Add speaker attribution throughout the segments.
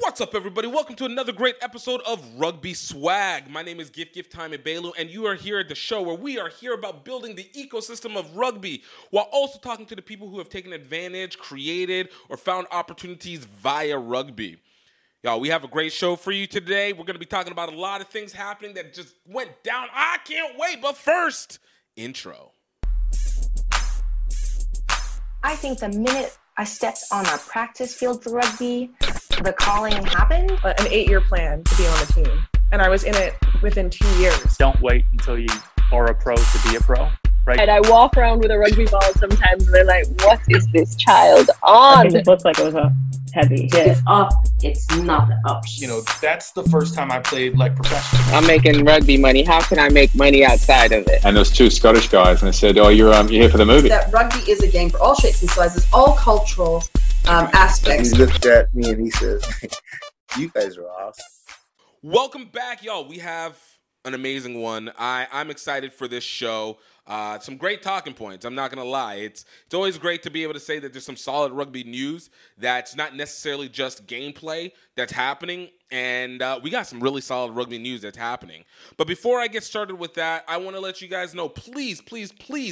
Speaker 1: What's up, everybody? Welcome to another great episode of Rugby Swag. My name is GiftTime and Bailu, and you are here at the show where we are here about building the ecosystem of rugby while also talking to the people who have taken advantage, created, or found opportunities via rugby. Y'all, we have a great show for you today. We're going to be talking about a lot of things happening that just went down. I can't wait, but first, intro.
Speaker 2: I think the minute I stepped on a practice field for rugby, the calling happened.
Speaker 3: An 8-year plan to be on the team. And I was in it within 2 years.
Speaker 4: Don't wait until you are a pro to be a pro, right?
Speaker 5: And I walk around with a rugby ball sometimes and they're like, what is this child on?
Speaker 6: It looked like it was a heavy hit.
Speaker 7: It's up, it's not up.
Speaker 8: You know, that's the first time I played like professional.
Speaker 5: I'm making rugby money. How can I make money outside of it?
Speaker 9: And there was two Scottish guys, and they said, "Oh, you're here for the movie."
Speaker 10: That rugby is a game for all shapes and sizes, all cultural aspects.
Speaker 11: He looked at me and he says, "You guys are awesome."
Speaker 1: Welcome back, y'all. We have an amazing one. I'm excited for this show. Some great talking points. I'm not going to lie. It's always great to be able to say that there's some solid rugby news that's not necessarily just gameplay that's happening. And we got some really solid rugby news that's happening. But before I get started with that, I want to let you guys know, please,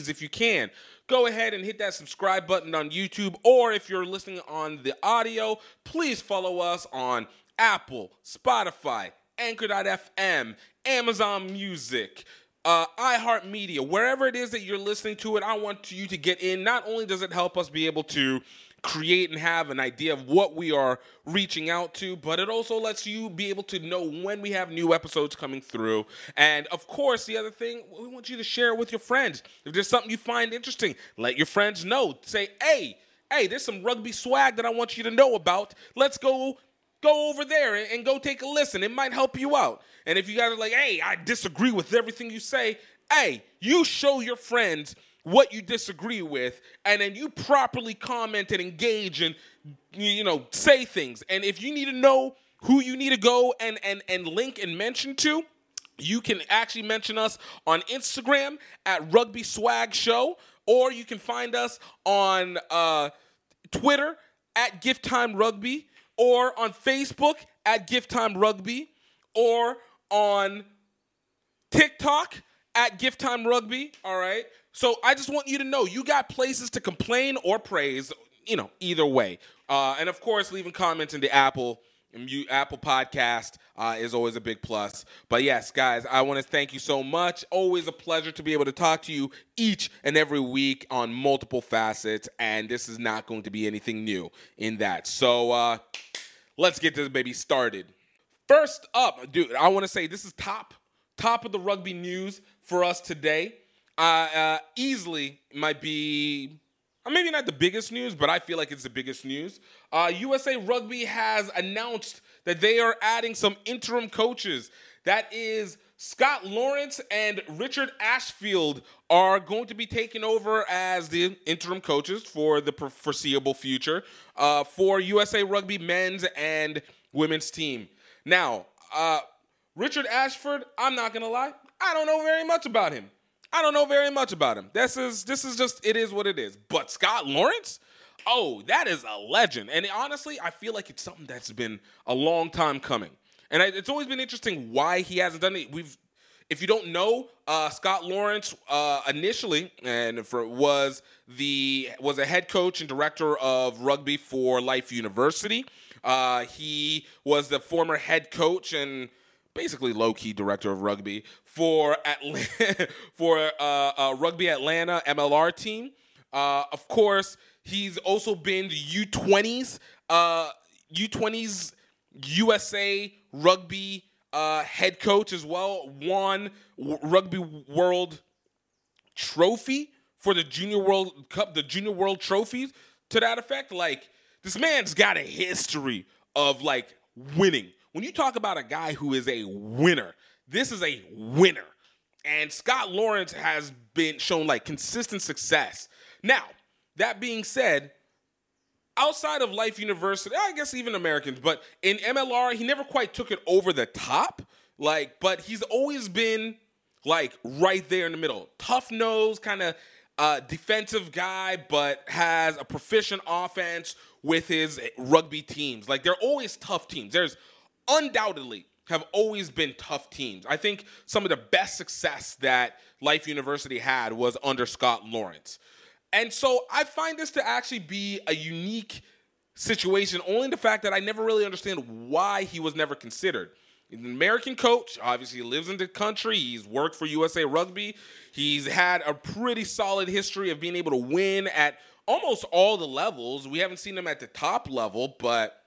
Speaker 1: if you can, go ahead and hit that subscribe button on YouTube. Or if you're listening on the audio, please follow us on Apple, Spotify, Anchor.fm, Amazon Music, iHeartMedia, wherever it is that you're listening to it. I want you to get in. Not only does it help us be able to create and have an idea of what we are reaching out to, but it also lets you be able to know when we have new episodes coming through. And of course, the other thing, we want you to share it with your friends. If there's something you find interesting, let your friends know. Say, hey, there's some rugby swag that I want you to know about. Let's go over there and go take a listen. It might help you out. And if you guys are like, hey, I disagree with everything you say, hey, you show your friends what you disagree with, and then you properly comment and engage and, say things. And if you need to know who you need to go and link and mention to, you can actually mention us on Instagram at Rugby Swag Show, or you can find us on Twitter at GiftTime Rugby, or on Facebook at GiftTime Rugby, or on TikTok at GiftTime Rugby, all right? So I just want you to know you got places to complain or praise, either way. And, of course, leaving comments in the Apple podcast is always a big plus. But, yes, guys, I want to thank you so much. Always a pleasure to be able to talk to you each and every week on multiple facets, and this is not going to be anything new in that. So let's get this baby started. First up, dude, I want to say this is top of the rugby news for us today. Easily might be, maybe not the biggest news, but I feel like it's the biggest news. USA Rugby has announced that they are adding some interim coaches. That is, Scott Lawrence and Richard Ashfield are going to be taking over as the interim coaches for the foreseeable future for USA Rugby men's and women's team. Now, Richard Ashford, I'm not going to lie, I don't know very much about him. This is just, it is what it is. But Scott Lawrence? Oh, that is a legend. And honestly, I feel like it's something that's been a long time coming. And it's always been interesting why he hasn't done it. If you don't know, Scott Lawrence initially was a head coach and director of rugby for Life University. He was the former head coach and basically low-key director of rugby for Rugby Atlanta MLR team. Of course, he's also been the U20s USA Rugby head coach as well. Won Rugby World Trophy for the Junior World Cup, the Junior World Trophies to that effect. Like, this man's got a history of winning. When you talk about a guy who is a winner, this is a winner. And Scott Lawrence has been shown consistent success. Now, that being said, outside of Life University, I guess even Americans, but in MLR, he never quite took it over the top. But he's always been right there in the middle. Tough nose, kind of defensive guy, but has a proficient offense with his rugby teams. Like, they're always tough teams. There's undoubtedly have always been tough teams. I think some of the best success that Life University had was under Scott Lawrence. And so I find this to actually be a unique situation, only in the fact that I never really understand why he was never considered. He's an American coach. Obviously, he lives in the country. He's worked for USA Rugby. He's had a pretty solid history of being able to win at almost all the levels. We haven't seen him at the top level, but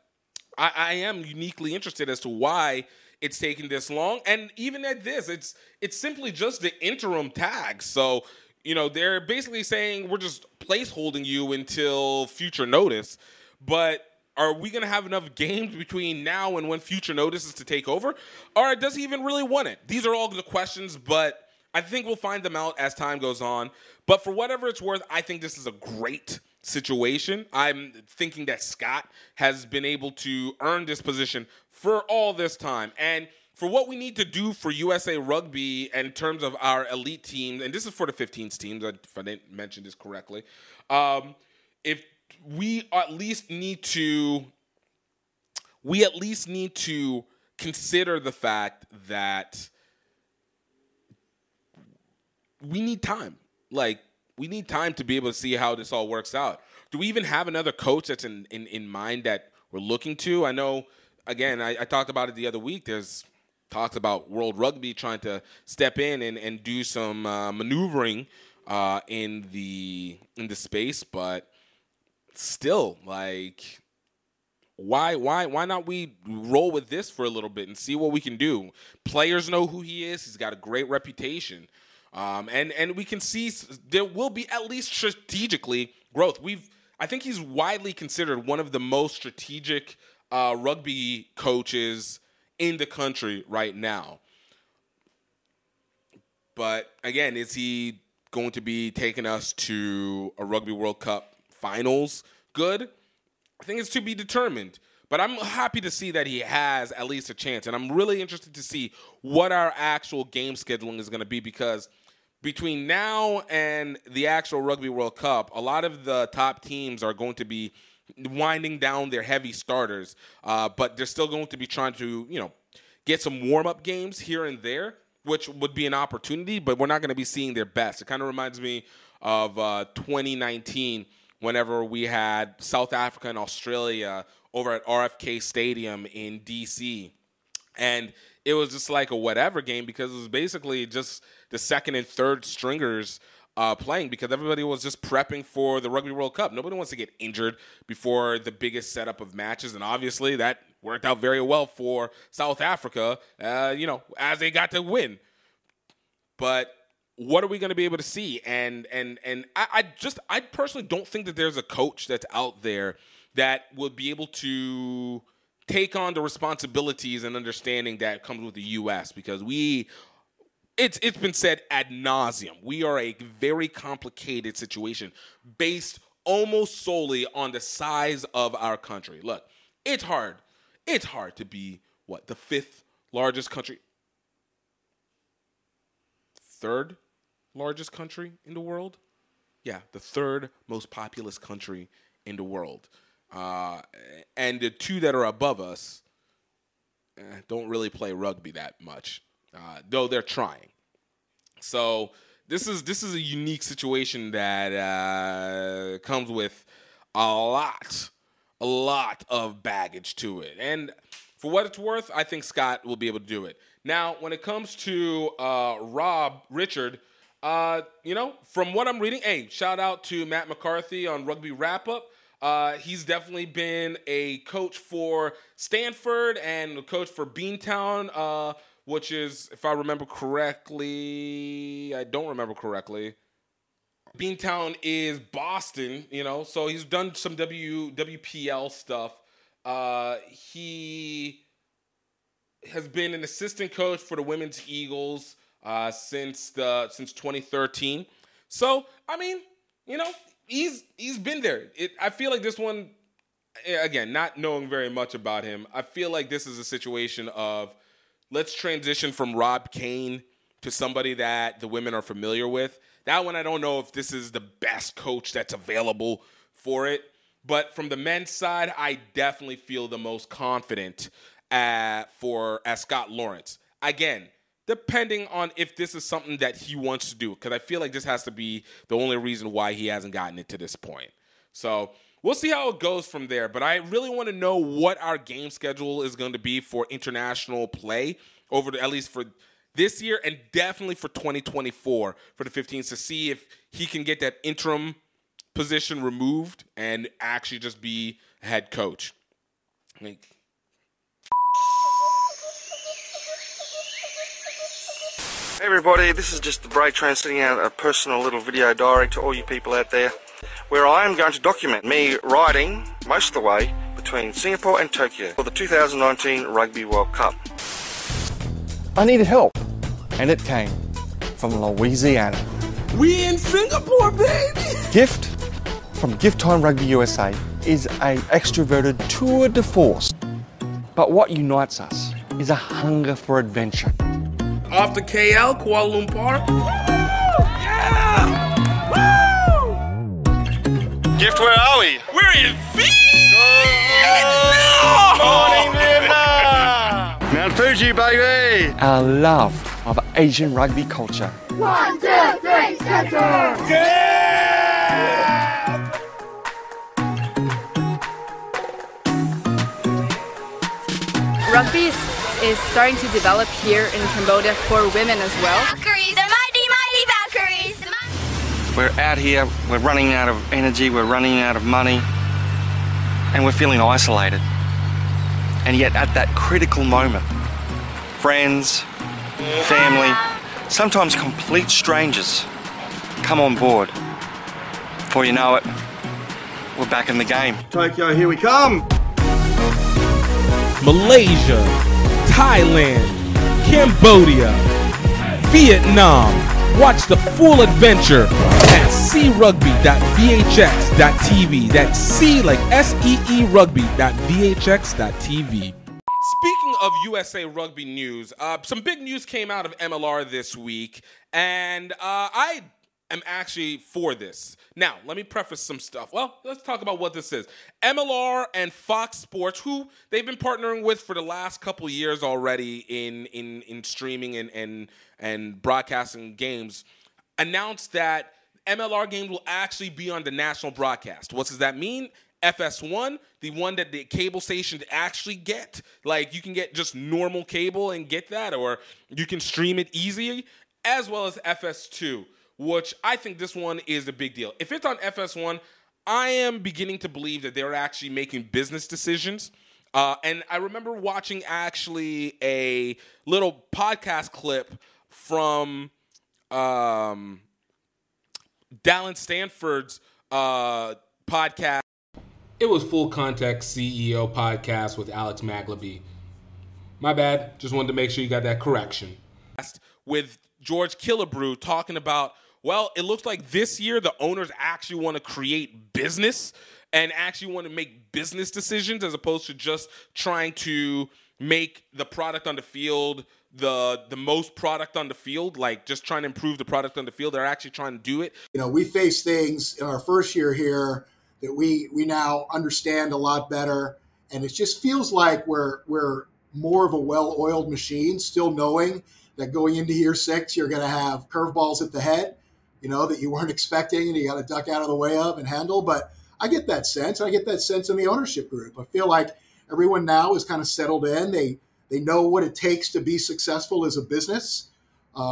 Speaker 1: I am uniquely interested as to why it's taken this long. And even at this, it's simply just the interim tag. So, they're basically saying we're just placeholding you until future notice. But are we going to have enough games between now and when future notice is to take over? Or does he even really want it? These are all the questions, but I think we'll find them out as time goes on. But for whatever it's worth, I think this is a great situation. I'm thinking that Scott has been able to earn this position for all this time. And for what we need to do for USA Rugby in terms of our elite teams, and this is for the 15s teams, if I didn't mention this correctly, if we at least need to consider the fact that we need time. Like, we need time to be able to see how this all works out. Do we even have another coach that's in mind that we're looking to? I know, again, I talked about it the other week. There's talks about World Rugby trying to step in and do some maneuvering in the space, but still, like, why not we roll with this for a little bit and see what we can do? Players know who he is. He's got a great reputation. And we can see there will be at least strategically growth. I think he's widely considered one of the most strategic rugby coaches in the country right now. But again, is he going to be taking us to a Rugby World Cup finals good? I think it's to be determined. But I'm happy to see that he has at least a chance. And I'm really interested to see what our actual game scheduling is going to be, because between now and the actual Rugby World Cup, a lot of the top teams are going to be winding down their heavy starters. But they're still going to be trying to, get some warm-up games here and there, which would be an opportunity, but we're not going to be seeing their best. It kind of reminds me of 2019, whenever we had South Africa and Australia over at RFK Stadium in D.C. And it was just like a whatever game, because it was basically just the second and third stringers playing, because everybody was just prepping for the Rugby World Cup. Nobody wants to get injured before the biggest setup of matches, and obviously that worked out very well for South Africa, as they got to win. But what are we going to be able to see? And I personally don't think that there's a coach that's out there that would be able to take on the responsibilities and understanding that comes with the U.S., because it's been said ad nauseum, we are a very complicated situation based almost solely on the size of our country. Look, it's hard to be, the fifth largest country? Third largest country in the world? Yeah, the third most populous country in the world. And the two that are above us don't really play rugby that much, though they're trying. So this is a unique situation that comes with a lot of baggage to it. And for what it's worth, I think Scott will be able to do it. Now, when it comes to Richard, from what I'm reading, shout out to Matt McCarthy on Rugby Wrap-Up. He's definitely been a coach for Stanford and a coach for Beantown, which is, if I remember correctly, I don't remember correctly. Beantown is Boston, so he's done some WPL stuff. He has been an assistant coach for the Women's Eagles since 2013. So, I mean, he's been there. I feel like this one, again, not knowing very much about him, I feel like this is a situation of let's transition from Rob Kane to somebody that the women are familiar with. That one, I don't know if this is the best coach that's available for it. But from the men's side, I definitely feel the most confident as Scott Lawrence. Again, depending on if this is something that he wants to do, because I feel like this has to be the only reason why he hasn't gotten it to this point. So we'll see how it goes from there. But I really want to know what our game schedule is going to be for international play at least for this year and definitely for 2024 for the 15s to see if he can get that interim position removed and actually just be a head coach. Hey,
Speaker 12: everybody, this is just the break train sending out a personal little video diary to all you people out there where I am going to document me riding most of the way between Singapore and Tokyo for the 2019 Rugby World Cup.
Speaker 13: I needed help, and it came from Louisiana.
Speaker 14: We in Singapore, baby!
Speaker 13: Gift from GiftTime Rugby USA is a extroverted tour de force. But what unites us is a hunger for adventure.
Speaker 14: Off to KL, Kuala Lumpur.
Speaker 12: Yeah! Woo! Gift, where are we?
Speaker 14: We're in Vietnam!
Speaker 12: Morning, Vietnam! Mount Fuji, baby!
Speaker 13: Our love of Asian rugby culture.
Speaker 15: 1, 2, 3, center!
Speaker 16: Rugby is starting to develop here in Cambodia for women as well.
Speaker 15: Valkyries, the mighty, mighty Valkyries!
Speaker 12: We're out here, we're running out of energy, we're running out of money, and we're feeling isolated. And yet at that critical moment, friends, family, sometimes complete strangers come on board. Before you know it, we're back in the game.
Speaker 14: Tokyo, here we come!
Speaker 17: Malaysia, Thailand, Cambodia, Vietnam. Watch the full adventure at crugby.vhx.tv. That's C like SEE rugby.vhx.tv.
Speaker 1: Speaking of USA Rugby news, some big news came out of MLR this week, and I am actually for this. Now, let me preface some stuff. Well, let's talk about what this is. MLR and Fox Sports, who they've been partnering with for the last couple years already in streaming and broadcasting games, announced that MLR games will actually be on the national broadcast. What does that mean? FS1, the one that the cable stations actually get. Like, you can get just normal cable and get that, or you can stream it easily, as well as FS2, which I think this one is a big deal. If it's on FS1, I am beginning to believe that they're actually making business decisions. And I remember watching actually a little podcast clip from Dallin Stanford's podcast.
Speaker 17: It was Full Context CEO podcast with Alex Magleby. My bad. Just wanted to make sure you got that correction.
Speaker 1: With George Killebrew talking about, well, it looks like this year the owners actually want to create business and actually want to make business decisions as opposed to just trying to make the product on the field the most product on the field, like just trying to improve the product on the field. They're actually trying to do it.
Speaker 18: You know, we face things in our first year here that we now understand a lot better, and it just feels like we're more of a well-oiled machine, still knowing that going into year 6, you're going to have curveballs at the head, you know, that you weren't expecting and you got to duck out of the way of and handle. But I get that sense. I get that sense in the ownership group. I feel like everyone now is kind of settled in. They know what it takes to be successful as a business.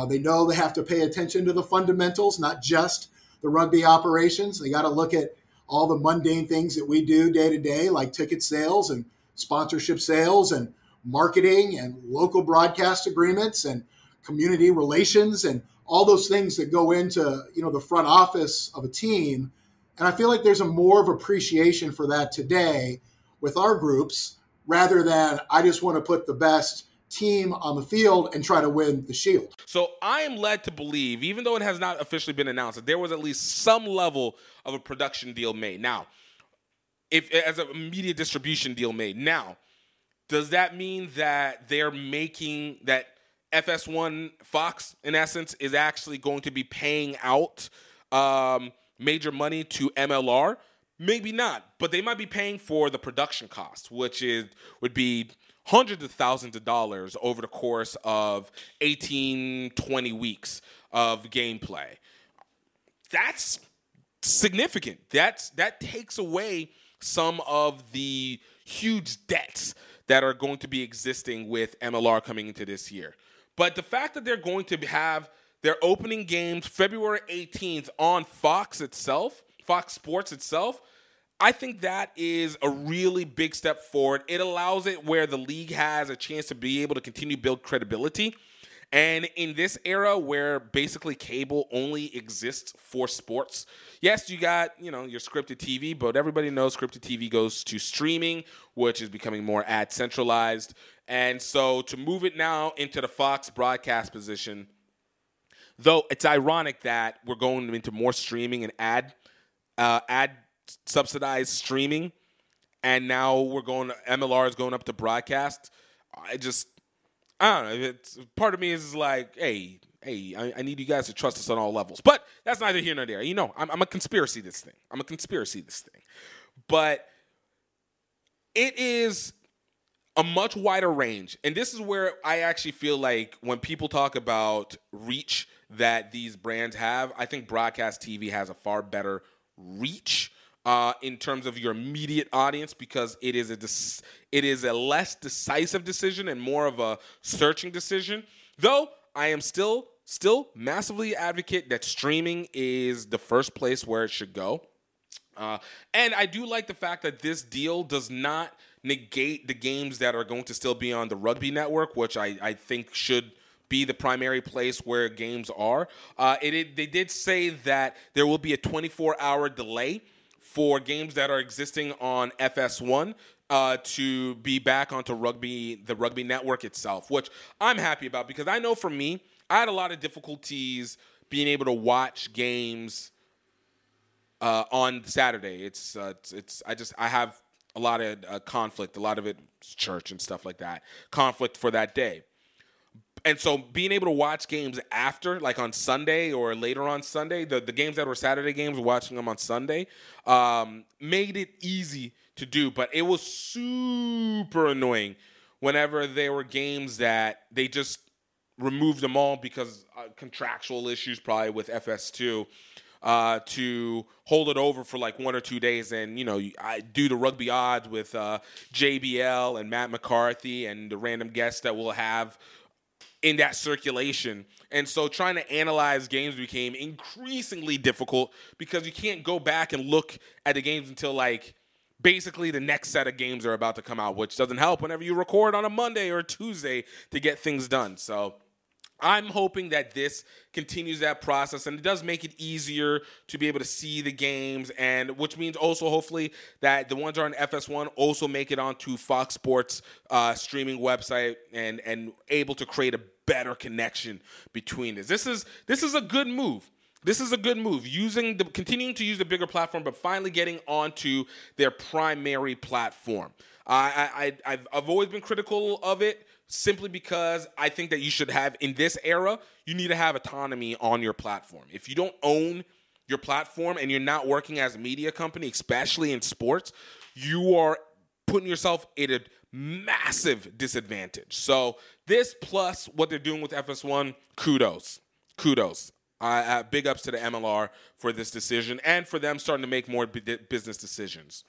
Speaker 18: They know they have to pay attention to the fundamentals, not just the rugby operations. They got to look at all the mundane things that we do day to day, like ticket sales and sponsorship sales and marketing and local broadcast agreements and community relations and all those things that go into, you know, the front office of a team. And I feel like there's a more of appreciation for that today with our groups, rather than I just want to put the best team on the field and try to win the Shield.
Speaker 1: So I am led to believe, even though it has not officially been announced, that there was at least some level of a production deal made. Now, if as a media distribution deal made. Now, does that mean that they're making that FS1 Fox, in essence, is actually going to be paying out major money to MLR? Maybe not, but they might be paying for the production cost, which would be hundreds of thousands of dollars over the course of 18, 20 weeks of gameplay. That's significant. That takes away some of the huge debts that are going to be existing with MLR coming into this year. But the fact that they're going to have their opening games February 18th on Fox Sports itself, I think that is a really big step forward. It allows it where the league has a chance to be able to continue to build credibility. And in this era where basically cable only exists for sports, yes, you got, your scripted TV, but everybody knows scripted TV goes to streaming, which is becoming more ad centralized. And so to move it now into the Fox broadcast position, though it's ironic that we're going into more streaming and ad subsidized streaming, and now MLR is going up to broadcast. I don't know. Part of me is like, hey, I need you guys to trust us on all levels. But that's neither here nor there. I'm a conspiracy this thing. But it is a much wider range. And this is where I actually feel like when people talk about reach that these brands have, I think broadcast TV has a far better reach in terms of your immediate audience, because it is a less decisive decision and more of a searching decision. Though I am still massively advocate that streaming is the first place where it should go. And I do like the fact that this deal does not negate the games that are going to still be on the Rugby Network, which I think should be the primary place where games are. They did say that there will be a 24-hour delay for games that are existing on FS1 to be back onto the Rugby Network itself, which I'm happy about, because I know for me, I had a lot of difficulties being able to watch games on Saturday. I have a lot of conflict, a lot of it church and stuff like that, conflict for that day. And so being able to watch games after, like on Sunday or later on Sunday, the games that were Saturday games, watching them on Sunday, made it easy to do. But it was super annoying whenever there were games that they just removed them all because contractual issues probably with FS2 to hold it over for like 1 or 2 days. And, I do the rugby odds with JBL and Matt McCarthy and the random guests that we'll have in that circulation. And so trying to analyze games became increasingly difficult because you can't go back and look at the games until like basically the next set of games are about to come out, which doesn't help whenever you record on a Monday or a Tuesday to get things done. So I'm hoping that this continues that process, and it does make it easier to be able to see the games, and which means also hopefully that the ones that are on FS1 also make it onto Fox Sports streaming website and able to create a better connection between this. This is a good move. This is a good move, continuing to use the bigger platform, but finally getting onto their primary platform. I've always been critical of it, simply because I think that you should have, in this era, you need to have autonomy on your platform. If you don't own your platform and you're not working as a media company, especially in sports, you are putting yourself at a massive disadvantage. So this plus what they're doing with FS1, kudos. Big ups to the MLR for this decision and for them starting to make more business decisions.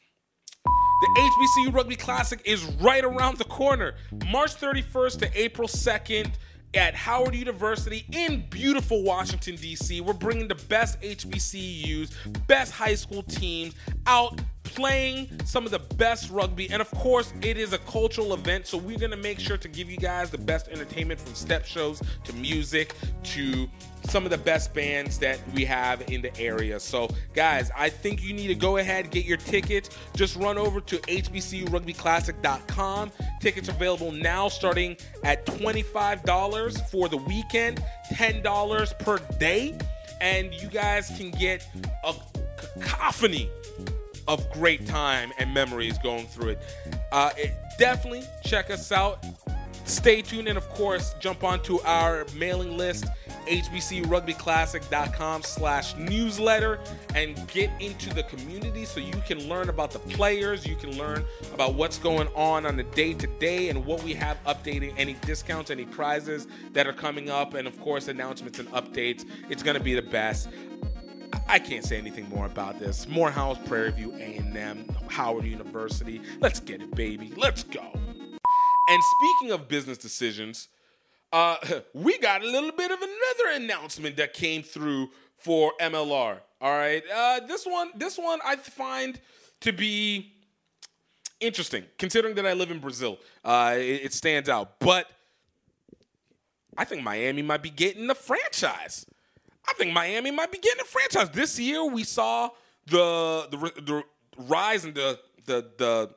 Speaker 1: The HBCU Rugby Classic is right around the corner. March 31st to April 2nd at Howard University in beautiful Washington, D.C. We're bringing the best HBCUs, best high school teams out playing some of the best rugby. And, of course, it is a cultural event, so we're going to make sure to give you guys the best entertainment, from step shows to music to some of the best bands that we have in the area. So, guys, I think you need to go ahead, get your tickets. Just run over to hbcurugbyclassic.com. Tickets available now, starting at $25 for the weekend, $10 per day. And you guys can get a cacophony of great time and memories going through it. Definitely check us out. Stay tuned, and of course, jump onto our mailing list hbcrugbyclassic.com/newsletter and get into the community so you can learn about the players, you can learn about what's going on the day-to-day and what we have updating, any discounts, any prizes that are coming up, and of course announcements and updates. It's going to be the best. I can't say anything more about this. Morehouse, Prairie View, A&M, Howard University. Let's get it, baby. Let's go. And speaking of business decisions, we got a little bit of another announcement that came through for MLR. All right, this one I find to be interesting, considering that I live in Brazil. It stands out, but I think Miami might be getting a franchise. This year we saw the rise and the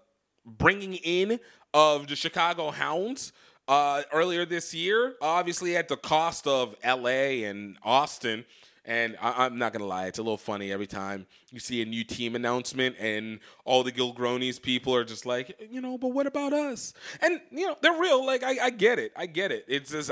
Speaker 1: bringing in of the Chicago Hounds earlier this year, obviously at the cost of LA and Austin. And I'm not going to lie, it's a little funny every time you see a new team announcement and all the Gilgronis people are just like, but what about us? And, they're real. Like, I get it. It's just,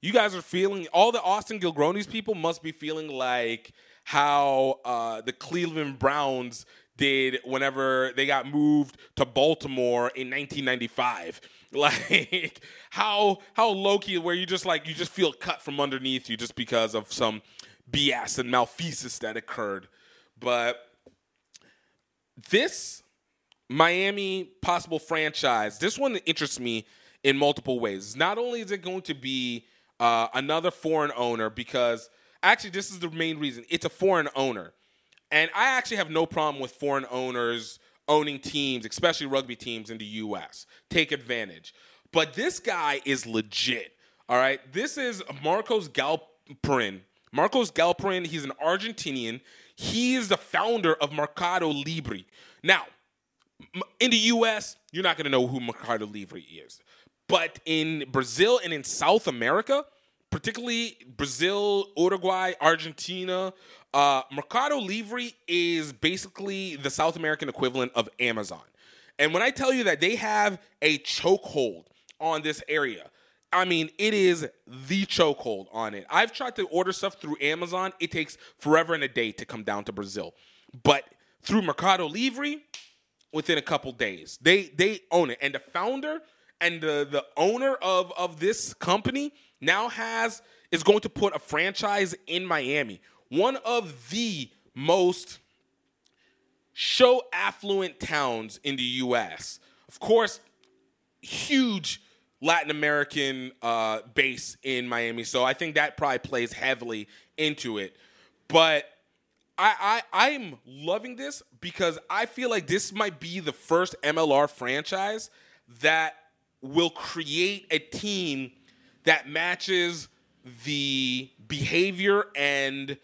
Speaker 1: you guys are feeling, all the Austin Gilgronis people must be feeling like how the Cleveland Browns did whenever they got moved to Baltimore in 1995. Like, how low-key, where you just feel cut from underneath you just because of some BS and malfeasance that occurred. But this Miami possible franchise, this one interests me in multiple ways. Not only is it going to be another foreign owner, because actually this is the main reason. It's a foreign owner. And I actually have no problem with foreign owners owning teams, especially rugby teams in the U.S. Take advantage. But this guy is legit, all right? This is Marcos Galperin. Marcos Galperin, he's an Argentinian. He is the founder of Mercado Libre. Now, in the U.S., you're not going to know who Mercado Libre is. But in Brazil and in South America, particularly Brazil, Uruguay, Argentina, Mercado Libre is basically the South American equivalent of Amazon. And when I tell you that they have a chokehold on this area, I mean, it is the chokehold on it. I've tried to order stuff through Amazon. It takes forever and a day to come down to Brazil. But through Mercado Libre, within a couple days, they own it. And the founder and the owner of this company now is going to put a franchise in Miami. One of the most show affluent towns in the U.S. Of course, huge Latin American base in Miami. So I think that probably plays heavily into it. But I'm loving this because I feel like this might be the first MLR franchise that will create a team that matches the behavior and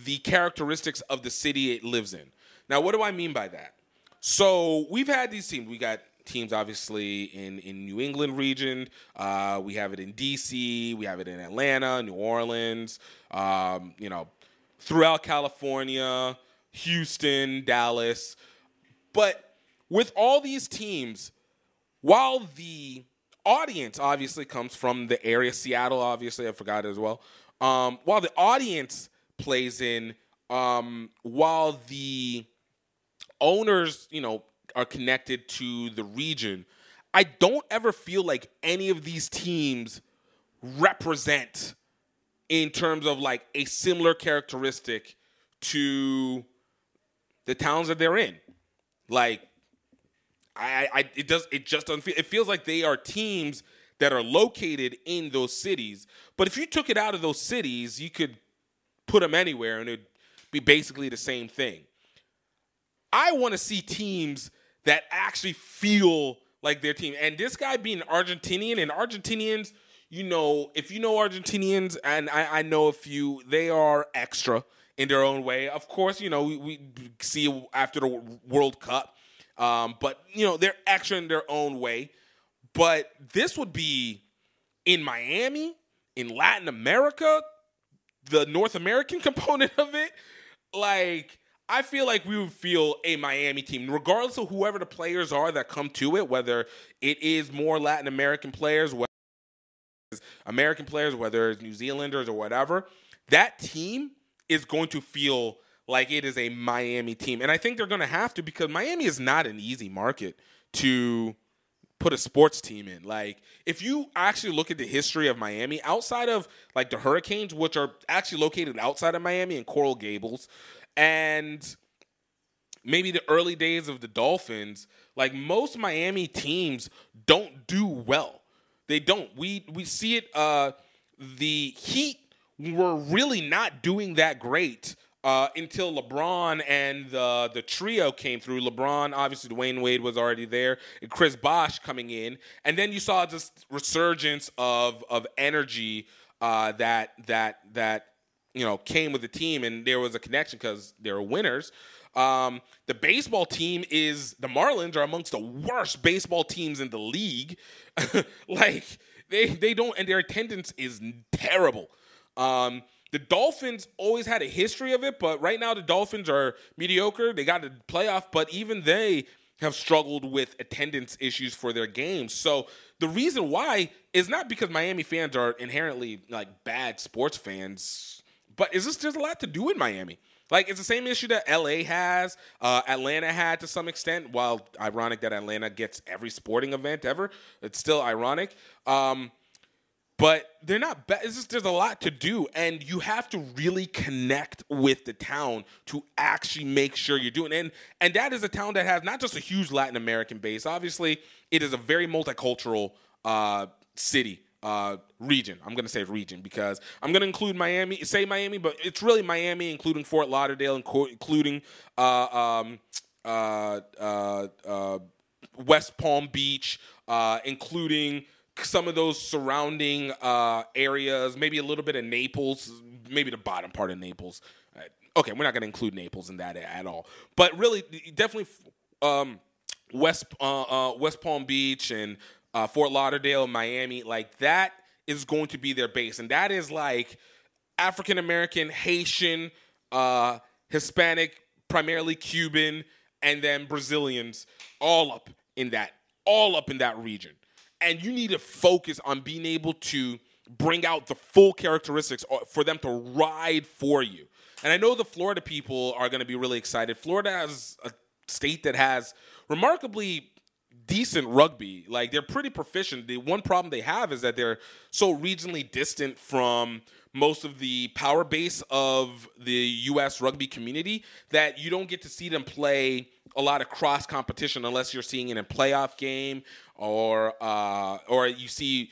Speaker 1: the characteristics of the city it lives in. Now, what do I mean by that? So we've had these teams. We got teams, obviously, in New England region. We have it in D.C. We have it in Atlanta, New Orleans, throughout California, Houston, Dallas. But with all these teams, while the audience obviously comes from the area, Seattle, obviously, I forgot as well. While the audience plays in, while the owners, are connected to the region, I don't ever feel like any of these teams represent in terms of like a similar characteristic to the towns that they're in. Like, it just doesn't feel. It feels like they are teams that are located in those cities. But if you took it out of those cities, you could put them anywhere and it'd be basically the same thing. I want to see teams that actually feel like their team. And this guy being Argentinian, and Argentinians, if you know Argentinians, and I know a few, they are extra in their own way. Of course, we see after the World Cup, but, they're extra in their own way. But this would be in Miami, in Latin America, the North American component of it. Like, I feel like we would feel a Miami team, regardless of whoever the players are that come to it, whether it is more Latin American players, American players, whether it's New Zealanders or whatever, that team is going to feel like it is a Miami team. And I think they're going to have to, because Miami is not an easy market to put a sports team in. Like, if you actually look at the history of Miami, outside of like the Hurricanes, which are actually located outside of Miami in Coral Gables, and maybe the early days of the Dolphins, like most Miami teams don't do well. They don't. We see it. The Heat were really not doing that great until LeBron and the trio came through. LeBron, obviously, Dwayne Wade was already there, and Chris Bosh coming in, and then you saw this resurgence of energy that came with the team, and there was a connection because they were winners. The baseball team the Marlins are amongst the worst baseball teams in the league. Like they don't, and their attendance is terrible. The Dolphins always had a history of it, but right now the Dolphins are mediocre. They got a playoff, but even they have struggled with attendance issues for their games. So the reason why is not because Miami fans are inherently like bad sports fans, but it's just there's a lot to do in Miami. Like, it's the same issue that LA has, Atlanta had to some extent, while ironic that Atlanta gets every sporting event ever. It's still ironic. But they're not bad. It's just there's a lot to do, and you have to really connect with the town to actually make sure you're doing it. And that is a town that has not just a huge Latin American base. Obviously, it is a very multicultural city. Region. I'm going to say region because I'm going to include Miami, but it's really Miami, including Fort Lauderdale, including West Palm Beach, including some of those surrounding areas, maybe a little bit of Naples, maybe the bottom part of Naples. Okay, we're not going to include Naples in that at all. But really, definitely West Palm Beach and Fort Lauderdale, Miami, like that is going to be their base. And that is like African-American, Haitian, Hispanic, primarily Cuban, and then Brazilians all up in that region. And you need to focus on being able to bring out the full characteristics for them to ride for you. And I know the Florida people are going to be really excited. Florida is a state that has remarkably decent rugby. Like, they're pretty proficient. The one problem they have is that they're so regionally distant from most of the power base of the U.S. rugby community that you don't get to see them play a lot of cross competition unless you're seeing it in a playoff game or you see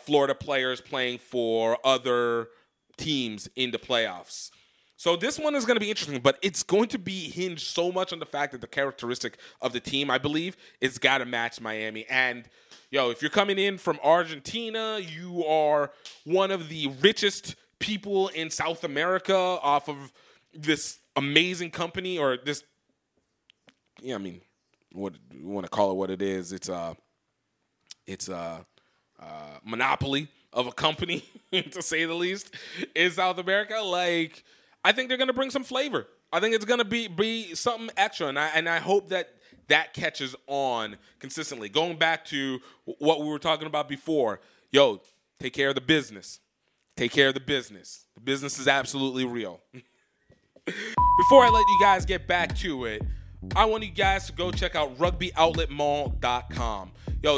Speaker 1: Florida players playing for other teams in the playoffs. So this one is going to be interesting, but it's going to be hinged so much on the fact that the characteristic of the team, I believe, it's got to match Miami. And, if you're coming in from Argentina, you are one of the richest people in South America off of this amazing company or this, what you want to call it what it is. It's a monopoly of a company, to say the least, in South America. Like, I think they're going to bring some flavor. I think it's going to be something extra, and I hope that catches on consistently. Going back to what we were talking about before, take care of the business. Take care of the business. The business is absolutely real. Before I let you guys get back to it, I want you guys to go check out rugbyoutletmall.com.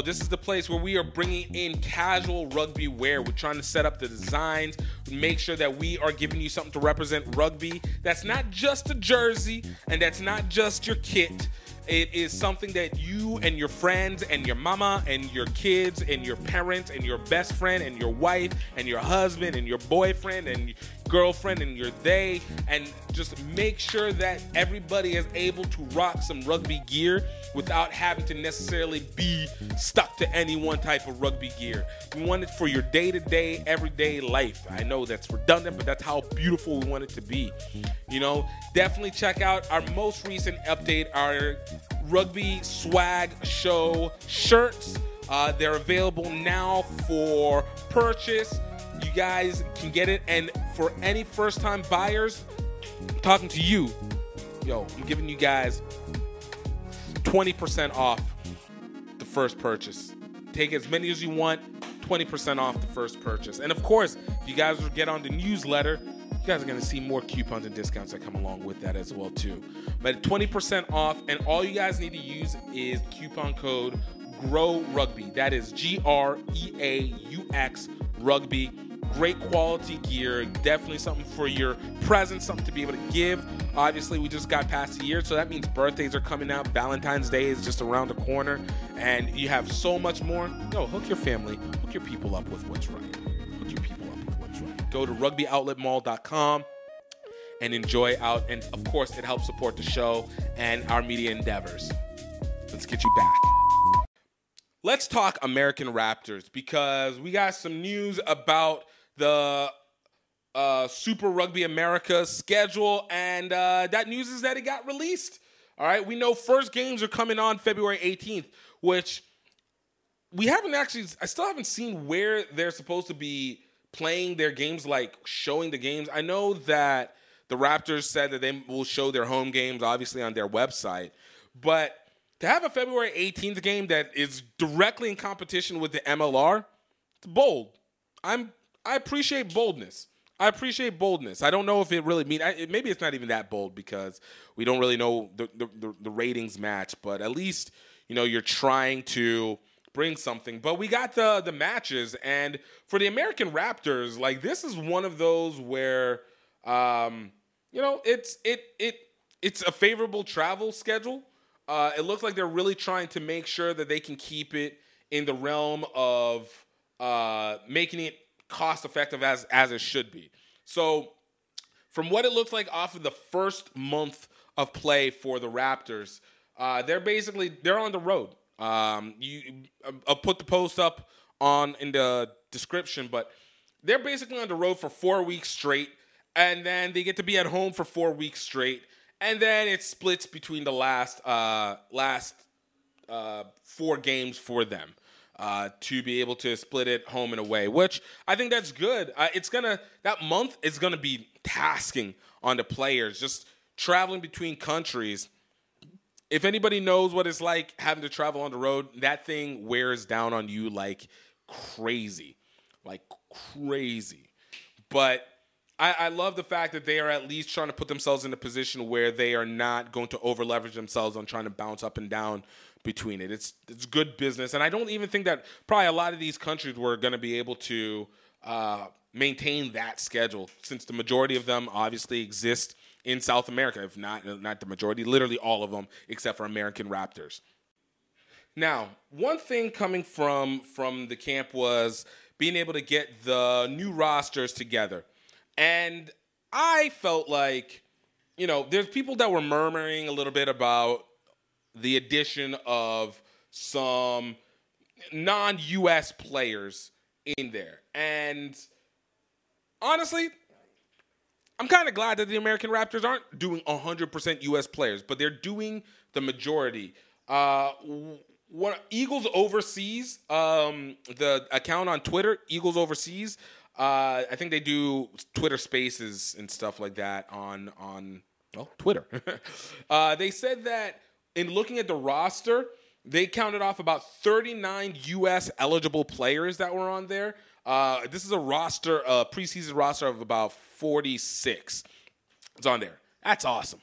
Speaker 1: This is the place where we are bringing in casual rugby wear. We're trying to set up the designs, make sure that we are giving you something to represent rugby. That's not just a jersey, and that's not just your kit. It is something that you and your friends and your mama and your kids and your parents and your best friend and your wife and your husband and your boyfriend and girlfriend and your they, and just make sure that everybody is able to rock some rugby gear without having to necessarily be stuck to any one type of rugby gear. We want it for your day-to-day, everyday life. I know that's redundant, but that's how beautiful we want it to be. Definitely check out our most recent update, our Rugby Swag Show shirts. They're available now for purchase. You guys can get it. And for any first-time buyers, I'm talking to you. I'm giving you guys 20% off the first purchase. Take as many as you want, 20% off the first purchase. And of course, if you guys get on the newsletter, you guys are going to see more coupons and discounts that come along with that as well too. But 20% off, and all you guys need to use is coupon code GROWRUGBY. That is GREAUX Rugby. Great quality gear, definitely something for your present, something to be able to give. Obviously, we just got past the year, so that means birthdays are coming out. Valentine's Day is just around the corner, and you have so much more. Hook your family, hook your people up with what's right. Go to rugbyoutletmall.com and enjoy out. And of course, it helps support the show and our media endeavors. Let's get you back. Let's talk American Raptors, because we got some news about the Super Rugby America schedule, and that news is that it got released. All right, we know first games are coming on February 18th, which we haven't actually, I still haven't seen where they're supposed to be playing their games, like showing the games. I know that the Raptors said that they will show their home games, obviously, on their website. But to have a February 18th game that is directly in competition with the MLR, it's bold. I appreciate boldness. I don't know if it really means, maybe it's not even that bold because we don't really know the ratings match. But at least, you're trying to bring something. But we got the matches, and for the American Raptors, like, this is one of those where it's a favorable travel schedule. It looks like they're really trying to make sure that they can keep it in the realm of making it cost effective as it should be. So from what it looks like off of the first month of play for the Raptors, they're on the road. I'll put the post up in the description, but they're basically on the road for 4 weeks straight, and then they get to be at home for 4 weeks straight, and then it splits between the last 4 games for them to be able to split it home and away, which I think that's good. That month is gonna be tasking on the players, just traveling between countries. If anybody knows what it's like having to travel on the road, that thing wears down on you like crazy. But I love the fact that they are at least trying to put themselves in a position where they are not going to over-leverage themselves on trying to bounce up and down between it. It's good business. And I don't even think that probably a lot of these countries were going to be able to maintain that schedule, since the majority of them obviously exist in South America, if not the majority, literally all of them, except for American Raptors. Now, one thing coming from the camp was being able to get the new rosters together. And I felt like, there's people that were murmuring a little bit about the addition of some non-U.S. players in there. And honestly, I'm kind of glad that the American Raptors aren't doing 100% U.S. players, but they're doing the majority. What Eagles Overseas, the account on Twitter, Eagles Overseas, I think they do Twitter Spaces and stuff like that on Twitter. They said that in looking at the roster, they counted off about 39 U.S. eligible players that were on there. This is a preseason roster of about 46. It's on there. That's awesome.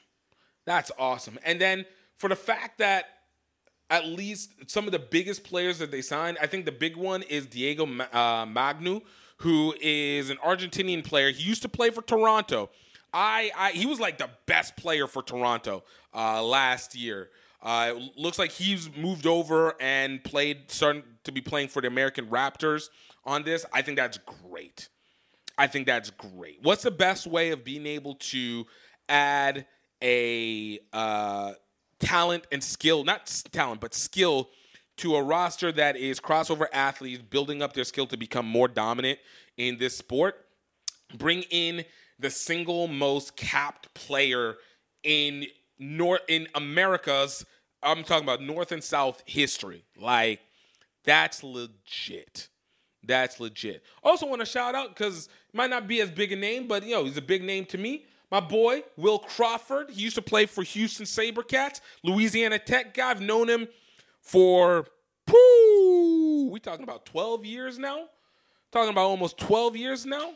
Speaker 1: And then for the fact that at least some of the biggest players that they signed, I think the big one is Diego Magnu, who is an Argentinian player. He used to play for Toronto. He was like the best player for Toronto last year. It looks like he's moved over and starting to be playing for the American Raptors on this. I think that's great. What's the best way of being able to add a talent and skill, not talent, but skill to a roster that is crossover athletes building up their skill to become more dominant in this sport? Bring in the single most capped player in America's, I'm talking about North and South history. Like, that's legit. Also want to shout out, because it might not be as big a name, but, he's a big name to me. My boy, Will Crawford. He used to play for Houston SaberCats, Louisiana Tech guy. I've known him for, we talking about 12 years now? talking about almost 12 years now.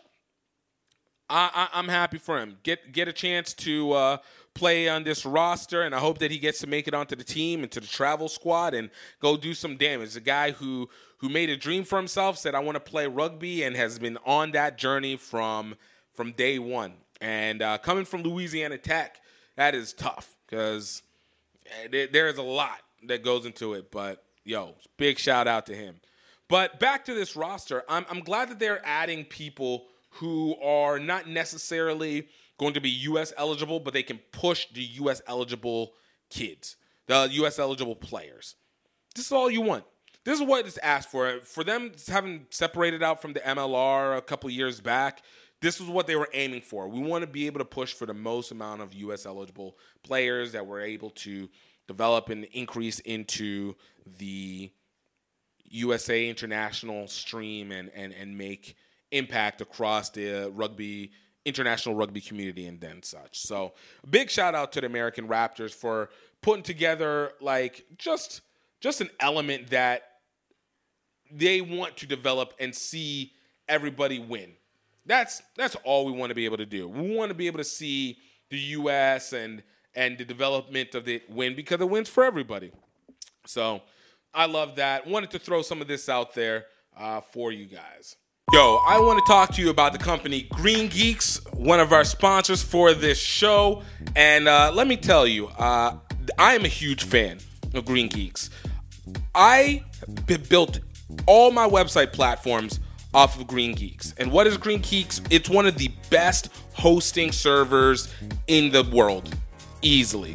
Speaker 1: I'm happy for him. Get a chance to play on this roster, and I hope that he gets to make it onto the team and to the travel squad and go do some damage. A guy who made a dream for himself, said, I want to play rugby, and has been on that journey from day one. And coming from Louisiana Tech, that is tough because there is a lot that goes into it. But, big shout out to him. But back to this roster, I'm glad that they're adding people who are not necessarily going to be U.S. eligible, but they can push the U.S. eligible kids, the U.S. eligible players. This is all you want. This is what it's asked for. For them having separated out from the MLR a couple years back, this was what they were aiming for. We want to be able to push for the most amount of U.S. eligible players that we're able to develop and increase into the USA international stream and make impact across the international rugby community and then such. So a big shout out to the American Raptors for putting together just an element that they want to develop and see everybody win. That's all we want to be able to do. We want to be able to see the U.S. and the development of it win because it wins for everybody. So I love that. Wanted to throw some of this out there for you guys. I want to talk to you about the company Green Geeks, one of our sponsors for this show. And let me tell you, I am a huge fan of Green Geeks. I built all my website platforms off of Green Geeks. And what is Green Geeks? It's one of the best hosting servers in the world, easily.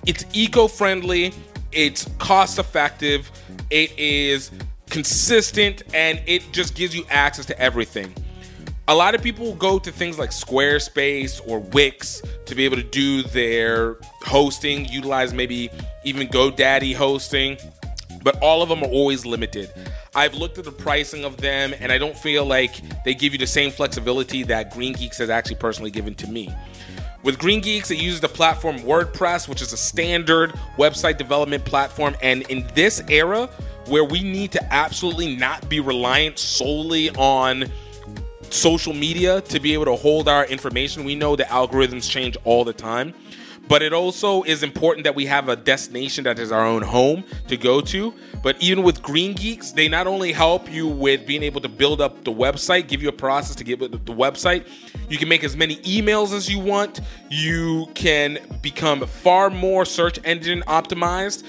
Speaker 1: It's eco-friendly, it's cost-effective, it is consistent, and it just gives you access to everything. A lot of people go to things like Squarespace or Wix to be able to do their hosting, utilize maybe even GoDaddy hosting, but all of them are always limited. I've looked at the pricing of them, and I don't feel like they give you the same flexibility that Green Geeks has actually personally given to me. With Green Geeks, it uses the platform WordPress, which is a standard website development platform, and in this era, where we need to absolutely not be reliant solely on social media to be able to hold our information. We know the algorithms change all the time, but it also is important that we have a destination that is our own home to go to. But even with Green Geeks, they not only help you with being able to build up the website, give you a process to get the website. You can make as many emails as you want. You can become far more search engine optimized.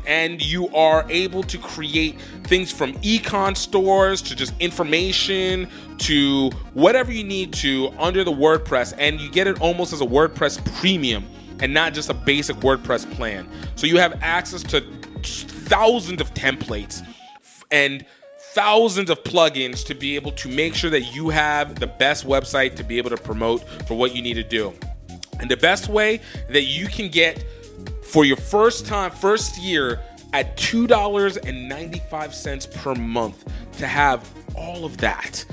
Speaker 1: And you are able to create things from econ stores to just information to whatever you need to under the WordPress. And you get it almost as a WordPress premium and not just a basic WordPress plan. So you have access to thousands of templates and thousands of plugins to be able to make sure that you have the best website to be able to promote for what you need to do. And the best way that you can get for your first year at $2.95 per month to have all of that.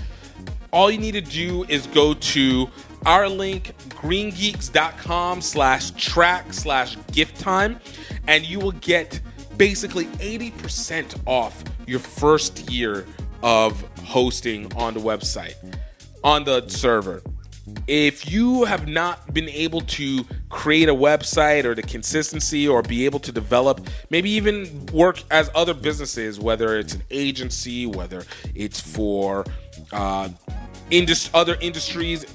Speaker 1: All you need to do is go to our link, greengeeks.com/track/GiftTime, and you will get basically 80% off your first year of hosting on the website, on the server. If you have not been able to create a website or the consistency or be able to develop, maybe even work as other businesses, whether it's an agency, whether it's for other industries,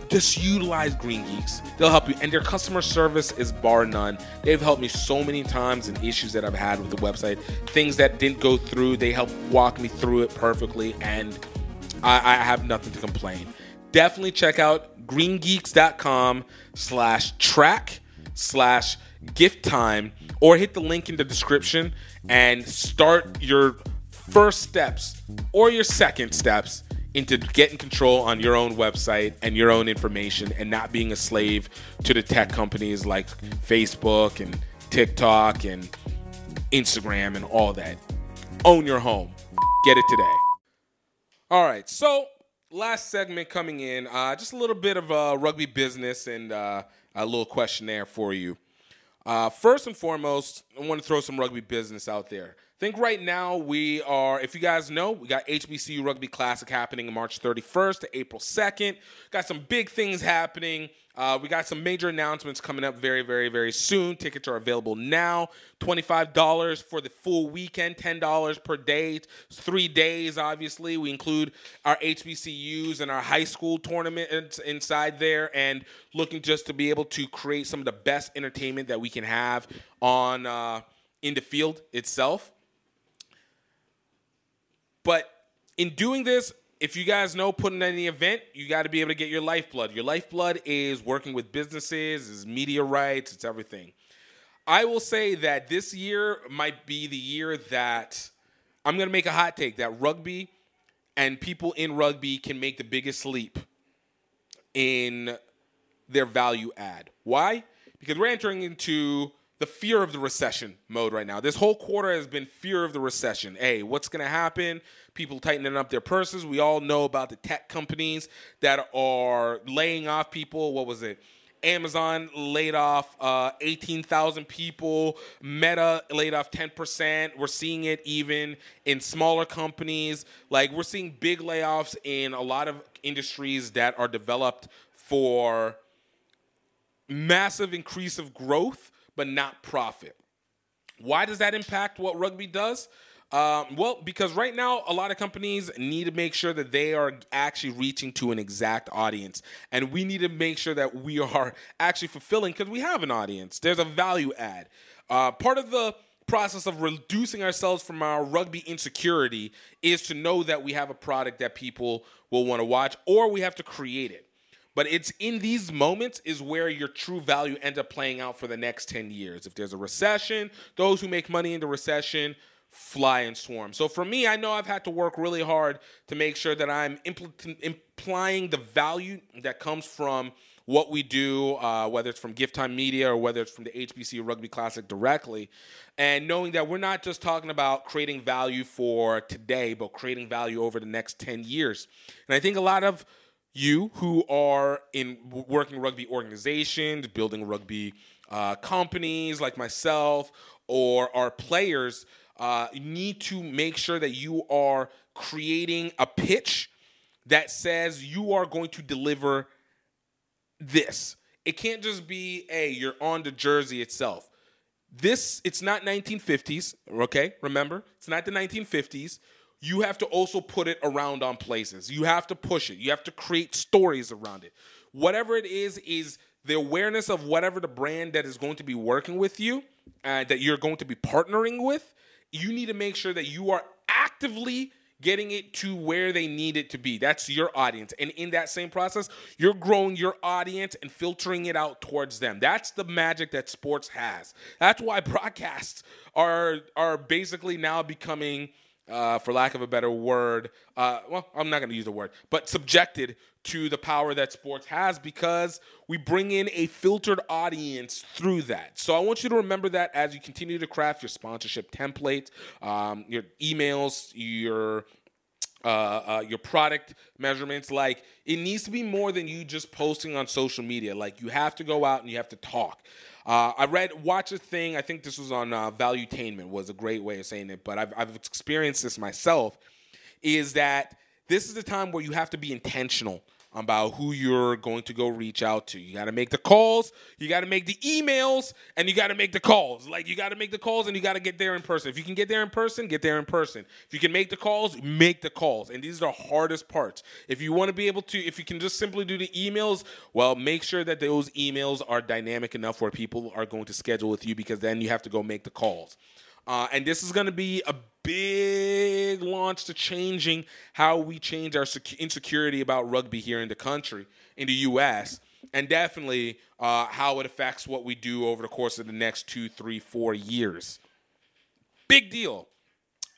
Speaker 1: just utilize Green Geeks. They'll help you. And their customer service is bar none. They've helped me so many times in issues that I've had with the website. Things that didn't go through, they helped walk me through it perfectly. And I have nothing to complain. Definitely check out greengeeks.com/track/GiftTime or hit the link in the description and start your first steps or your second steps into getting control on your own website and your own information and not being a slave to the tech companies like Facebook and TikTok and Instagram and all that. Own your home. Get it today. All right, so last segment coming in, just a little bit of rugby business and a little questionnaire for you. First and foremost, I want to throw some rugby business out there. think right now we are, if you guys know, we got HBCU Rugby Classic happening March 31st to April 2nd. Got some big things happening. We got some major announcements coming up very, very, very soon. Tickets are available now. $25 for the full weekend, $10 per day. It's 3 days, obviously. We include our HBCUs and our high school tournaments inside there, and looking just to be able to create some of the best entertainment that we can have on in the field itself. But in doing this, if you guys know, putting in any event, you got to be able to get your lifeblood. Your lifeblood is working with businesses, is media rights, it's everything. I will say that this year might be the year that I'm going to make a hot take that rugby and people in rugby can make the biggest leap in their value add. Why? Because we're entering into the fear of the recession mode right now. This whole quarter has been fear of the recession. Hey, what's going to happen? People tightening up their purses. We all know about the tech companies that are laying off people. What was it? Amazon laid off 18,000 people. Meta laid off 10%. We're seeing it even in smaller companies. Like, we're seeing big layoffs in a lot of industries that are developed for massive increase of growth, but not profit. Why does that impact what rugby does? Well, because right now, a lot of companies need to make sure that they are actually reaching to an exact audience. And we need to make sure that we are actually fulfilling, because we have an audience. There's a value add. Part of the process of reducing ourselves from our rugby insecurity is to know that we have a product that people will want to watch, or we have to create it. But it's in these moments is where your true value ends up playing out for the next 10 years. If there's a recession, those who make money in the recession fly and swarm. So for me, I know I've had to work really hard to make sure that I'm implying the value that comes from what we do, whether it's from GiftTime Media or whether it's from the HBCU Rugby Classic directly, and knowing that we're not just talking about creating value for today, but creating value over the next 10 years. And I think a lot of you who are in working rugby organizations, building rugby companies like myself, or our players, need to make sure that you are creating a pitch that says you are going to deliver this. It can't just be, hey, you're on the jersey itself. It's not 1950s, okay? Remember, it's not the 1950s. You have to also put it around on places. You have to push it. You have to create stories around it. Whatever it is the awareness of whatever the brand that is going to be working with you, that you're going to be partnering with. You need to make sure that you are actively getting it to where they need it to be. That's your audience. And in that same process, you're growing your audience and filtering it out towards them. That's the magic that sports has. That's why broadcasts are basically now becoming, for lack of a better word, well, I'm not going to use the word, but subjected to the power that sports has, because we bring in a filtered audience through that. So I want you to remember that as you continue to craft your sponsorship template, your emails, your product measurements. Like, it needs to be more than you just posting on social media. Like, you have to go out and you have to talk. Watch a thing, I think this was on Valuetainment, was a great way of saying it, but I've experienced this myself, is that this is the time where you have to be intentional about who you're going to go reach out to. You got to make the calls, you got to make the emails, and you got to make the calls. Like, you got to make the calls and you got to get there in person. If you can get there in person, get there in person. If you can make the calls, make the calls. And these are the hardest parts. If you want to be able to, if you can just simply do the emails, well, make sure that those emails are dynamic enough where people are going to schedule with you, because then you have to go make the calls. And this is going to be a big launch to changing how we change our insecurity about rugby here in the country, in the U.S., and definitely how it affects what we do over the course of the next 2, 3, 4 years. Big deal.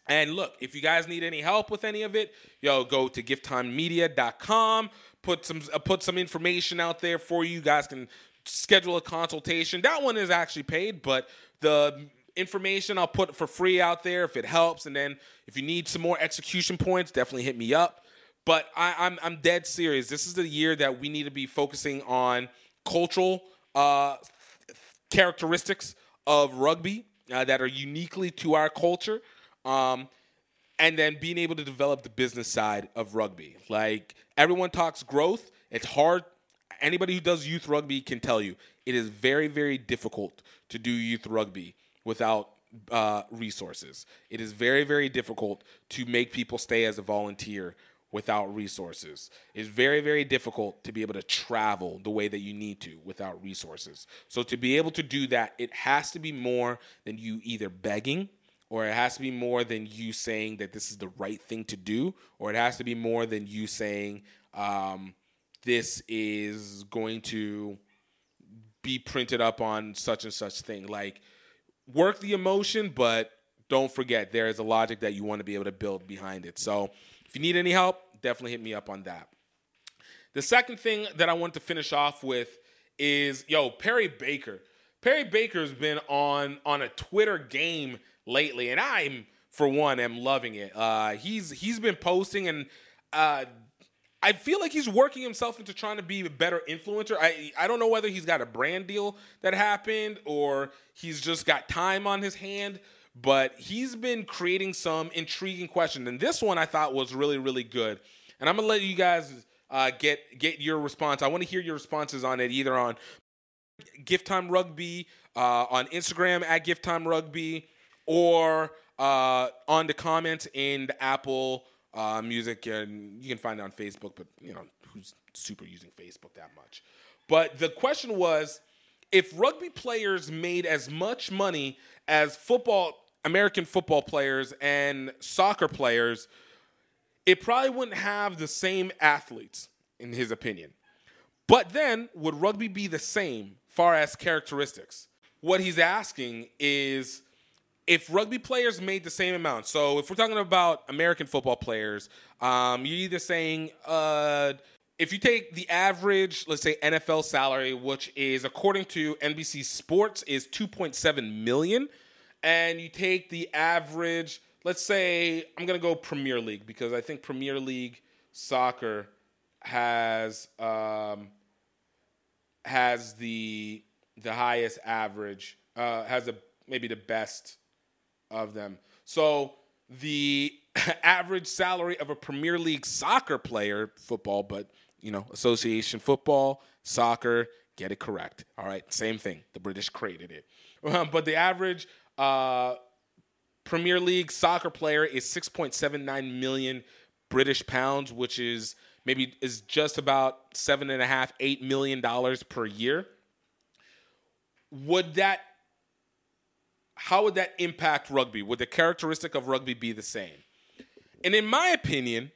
Speaker 1: And look, if you guys need any help with any of it, go to gifttimemedia.com, put some information out there for you. You guys can schedule a consultation. That one is actually paid, but the information I'll put for free out there if it helps. And then if you need some more execution points, definitely hit me up. But I'm dead serious. This is the year that we need to be focusing on cultural characteristics of rugby that are uniquely to our culture. And then being able to develop the business side of rugby. Like, everyone talks growth. It's hard. Anybody who does youth rugby can tell you it is very, very difficult to do youth rugby without resources. It is very, very difficult to make people stay as a volunteer without resources. It's very, very difficult to be able to travel the way that you need to without resources. So to be able to do that, it has to be more than you either begging, or it has to be more than you saying that this is the right thing to do, or it has to be more than you saying this is going to be printed up on such and such thing. Like, work the emotion, but don't forget there is a logic that you want to be able to build behind it. So if you need any help, definitely hit me up on that. The second thing that I want to finish off with is, Perry Baker. Perry Baker's been on a Twitter game lately, and I'm, for one, am loving it. He's been posting, and I feel like he's working himself into trying to be a better influencer. I don't know whether he's got a brand deal that happened or he's just got time on his hand, but he's been creating some intriguing questions. And this one I thought was really, really good. And I'm going to let you guys get your response. I want to hear your responses on it, either on GiftTime Rugby, on Instagram at GiftTime Rugby, or on the comments in the Apple Music, and you can find it on Facebook, but who's super using Facebook that much? But the question was, if rugby players made as much money as American football players and soccer players, it probably wouldn't have the same athletes, in his opinion. But then, would rugby be the same far as characteristics? What he's asking is, if rugby players made the same amount, so if we're talking about American football players, you're either saying if you take the average, let's say, NFL salary, which is, according to NBC Sports, is $2.7 million, and you take the average, let's say, I'm going to go Premier League, because I think Premier League soccer has the highest average, has maybe the best of them. So the average salary of a Premier League soccer player, football, but association football, soccer, get it correct. All right, same thing. The British created it. But the average Premier League soccer player is 6.79 million British pounds, which is just about $7.5-8 million per year. How would that impact rugby? Would the characteristic of rugby be the same? And in my opinion,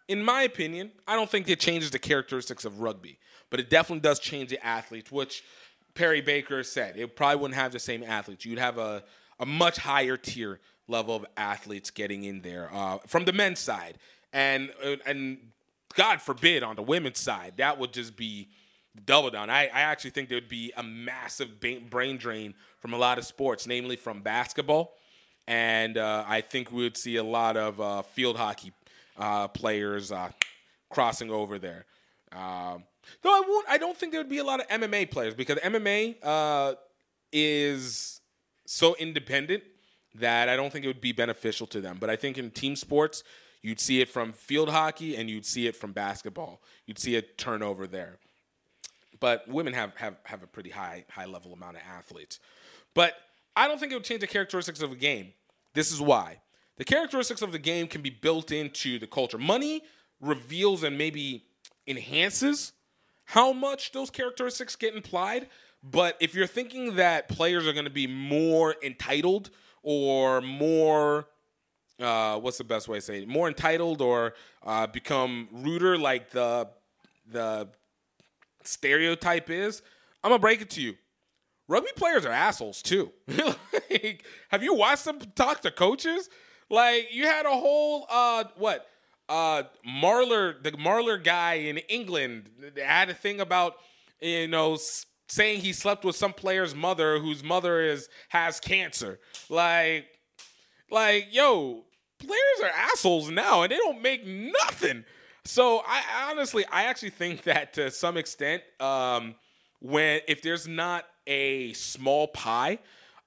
Speaker 1: I don't think it changes the characteristics of rugby, but it definitely does change the athletes, which Perry Baker said. It probably wouldn't have the same athletes. You'd have a much higher tier level of athletes getting in there from the men's side. And God forbid on the women's side, that would just be double down. I actually think there would be a massive brain drain from a lot of sports, namely from basketball. And I think we would see a lot of field hockey players crossing over there. Though I don't think there would be a lot of MMA players, because MMA is so independent that I don't think it would be beneficial to them. But I think in team sports, you'd see it from field hockey and you'd see it from basketball. You'd see a turnover there. But women have a pretty high level amount of athletes. But I don't think it would change the characteristics of a game. This is why. The characteristics of the game can be built into the culture. Money reveals and maybe enhances how much those characteristics get implied. But if you're thinking that players are going to be more entitled or more, what's the best way to say it? More entitled or become ruder like the stereotype is, I'm going to break it to you. Rugby players are assholes too. Like, have you watched them talk to coaches? Like, you had a whole, the Marler guy in England had a thing about, saying he slept with some player's mother whose mother has cancer. Like, yo, players are assholes now and they don't make nothing. So I actually think that to some extent, if there's not a small pie,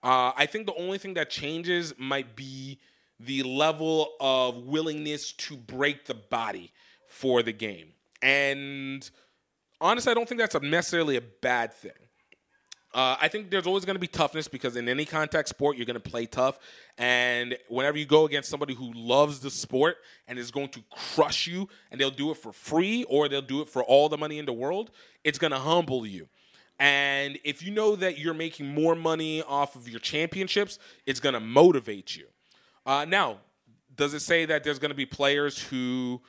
Speaker 1: I think the only thing that changes might be the level of willingness to break the body for the game. And honestly, I don't think that's necessarily a bad thing. I think there's always going to be toughness because in any contact sport, you're going to play tough. And whenever you go against somebody who loves the sport and is going to crush you, and they'll do it for free or they'll do it for all the money in the world, it's going to humble you. And if you know that you're making more money off of your championships, it's going to motivate you. Now, does it say that there's going to be players who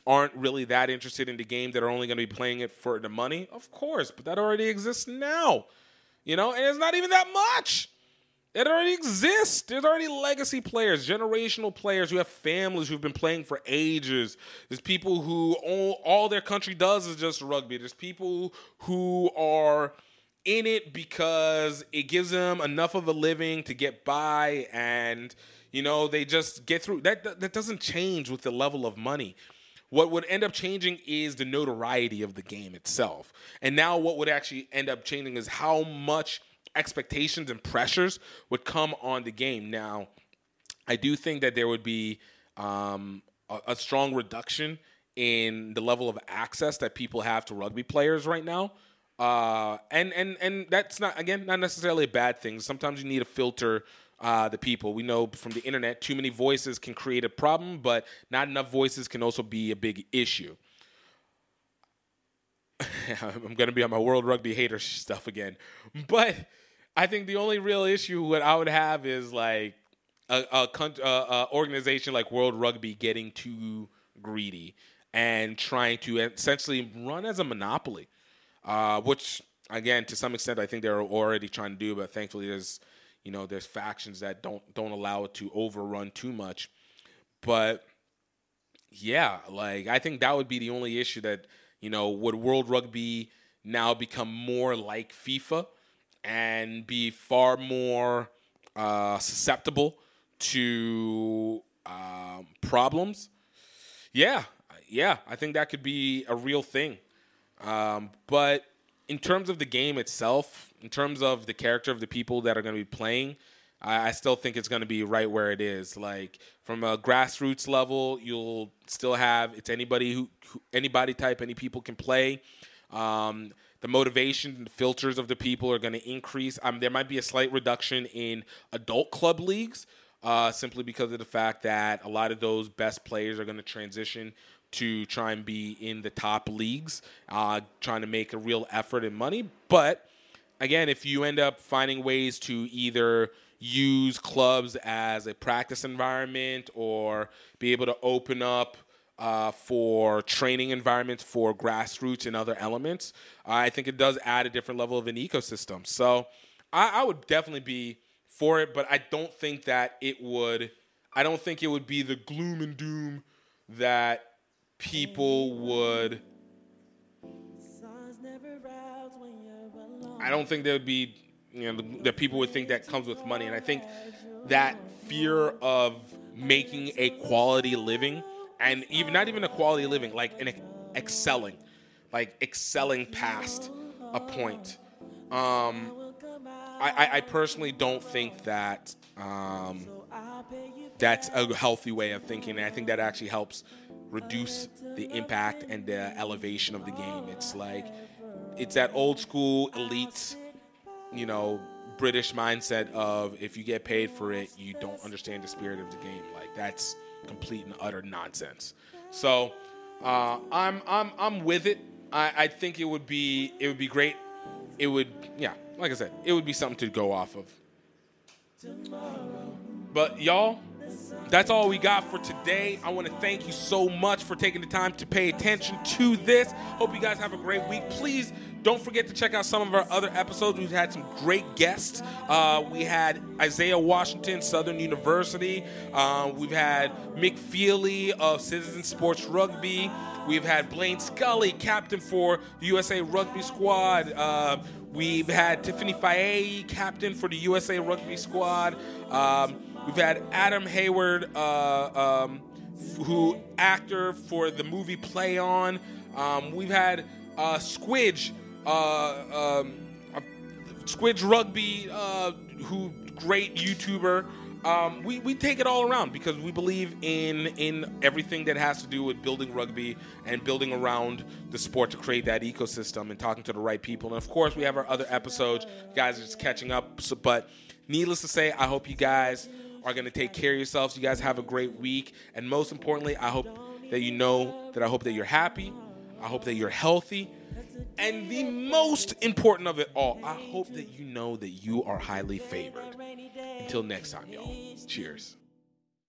Speaker 1: aren't really that interested in the game that are only going to be playing it for the money? Of course, but that already exists now. And it's not even that much. It already exists. There's already legacy players, generational players who have families who've been playing for ages. There's people who all their country does is just rugby. There's people who are in it because it gives them enough of a living to get by, and they just get through. That doesn't change with the level of money. What would end up changing is the notoriety of the game itself. And now what would actually end up changing is how much expectations and pressures would come on the game. Now, I do think that there would be a strong reduction in the level of access that people have to rugby players right now. And that's not necessarily a bad thing. Sometimes you need to filter the people. We know from the internet, too many voices can create a problem, but not enough voices can also be a big issue. I'm going to be on my World Rugby hater stuff again. But I think the only real issue what I would have is like a organization like World Rugby getting too greedy and trying to essentially run as a monopoly, which, again, to some extent, I think they're already trying to do, but thankfully there's factions that don't allow it to overrun too much. But yeah, I think that would be the only issue that, would World Rugby now become more like FIFA and be far more susceptible to problems? Yeah, I think that could be a real thing. But in terms of the game itself, in terms of the character of the people that are going to be playing, I still think it's going to be right where it is. Like, from a grassroots level, you'll still have, it's anybody type, any people can play. The motivation and the filters of the people are going to increase. There might be a slight reduction in adult club leagues, simply because of the fact that a lot of those best players are going to transition to try and be in the top leagues, trying to make a real effort and money. But again, if you end up finding ways to either use clubs as a practice environment or be able to open up for training environments for grassroots and other elements, I think it does add a different level of an ecosystem. So I would definitely be for it, but I don't think it would be the gloom and doom that people would. I don't think there would be, that people would think that comes with money. And I think that fear of making a quality living, and not even a quality living, like excelling past a point. I personally don't think that that's a healthy way of thinking. And I think that actually helps reduce the impact and the elevation of the game. It's that old school elite, British mindset of if you get paid for it, you don't understand the spirit of the game. That's complete and utter nonsense. So I'm with it. I think it would be great. It would, like I said, it would be something to go off of. But y'all, that's all we got for today. I want to thank you so much for taking the time to pay attention to this. Hope you guys have a great week. Please don't forget to check out some of our other episodes. We've had some great guests. We had Isaiah Washington, Southern University. We've had Mick Feely of Citizen Sports Rugby. We've had Blaine Scully, captain for the USA Rugby squad. We've had Tiffany Faye, captain for the USA Rugby squad. We've had Adam Hayward, who actor for the movie Play On. We've had Squidge, Squidge Rugby, who great YouTuber. we take it all around because we believe in everything that has to do with building rugby and building around the sport to create that ecosystem and talking to the right people. And of course, we have our other episodes. You guys are just catching up. But needless to say, I hope you guys are going to take care of yourselves. You guys have a great week. And most importantly, I hope that you know that I hope that you're happy. I hope that you're healthy. And the most important of it all, I hope that you know that you are highly favored. Until next time, y'all. Cheers.